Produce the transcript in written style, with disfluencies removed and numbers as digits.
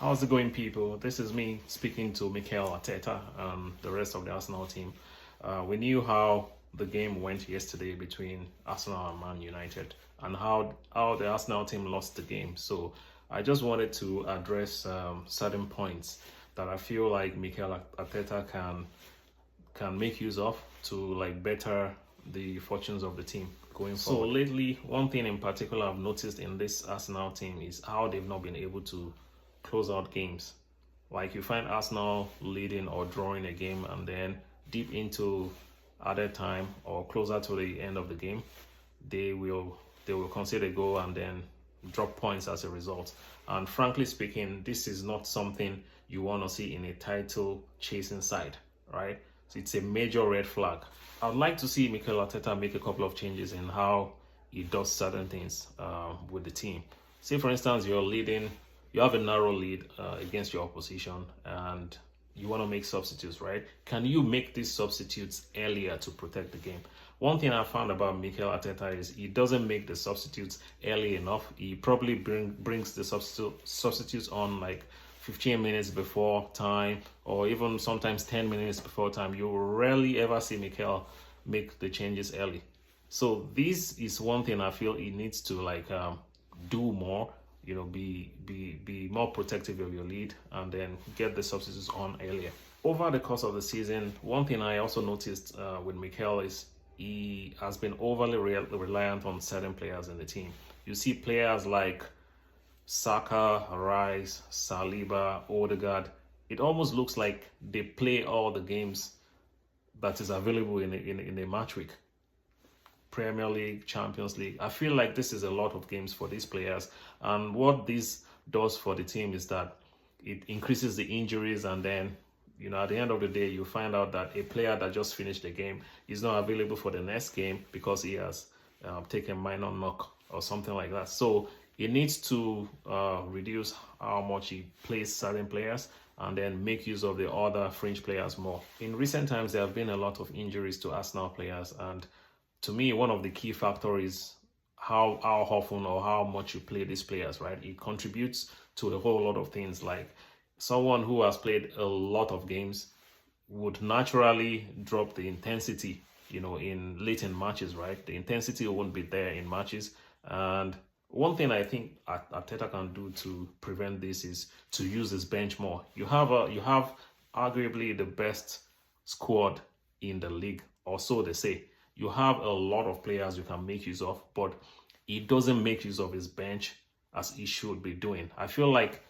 How's it going, people? This is me speaking to Mikel Arteta and the rest of the Arsenal team. We knew how the game went yesterday between Arsenal and Man United and how the Arsenal team lost the game. So I just wanted to address certain points that I feel like Mikel Arteta can make use of to like better the fortunes of the team going forward. So lately, one thing in particular I've noticed in this Arsenal team is how they've not been able to close out games. Like you find Arsenal leading or drawing a game, and then deep into added time or closer to the end of the game, they will concede a goal and then drop points as a result. And frankly speaking, this is not something you want to see in a title chasing side, right? So it's a major red flag. I'd like to see Mikel Arteta make a couple of changes in how he does certain things with the team. Say, for instance, you're leading, you have a narrow lead against your opposition, and you want to make substitutes, right? Can you make these substitutes earlier to protect the game? One thing I found about Mikel Arteta is he doesn't make the substitutes early enough. He probably brings the substitutes on like 15 minutes before time, or even sometimes 10 minutes before time. You rarely ever see Mikel make the changes early. So this is one thing I feel he needs to like do more. You know, be more protective of your lead and then get the substitutes on earlier. Over the course of the season, one thing I also noticed with Mikel is he has been overly reliant on certain players in the team. You see players like Saka, Rice, Saliba, Odegaard. It almost looks like they play all the games that is available in a match week. Premier League, Champions League. I feel like this is a lot of games for these players. And what this does for the team is that it increases the injuries, and then, you know, at the end of the day, you find out that a player that just finished the game is not available for the next game because he has taken minor knock or something like that. So he needs to reduce how much he plays certain players and then make use of the other fringe players more. In recent times, there have been a lot of injuries to Arsenal players, and to me, one of the key factors is how often or how much you play these players, right? It contributes to a whole lot of things. Like someone who has played a lot of games would naturally drop the intensity, you know, in late in matches, right? The intensity won't be there in matches. And one thing I think Arteta can do to prevent this is to use his bench more. You have arguably the best squad in the league, or so they say. You have a lot of players you can make use of, but he doesn't make use of his bench as he should be doing. I feel like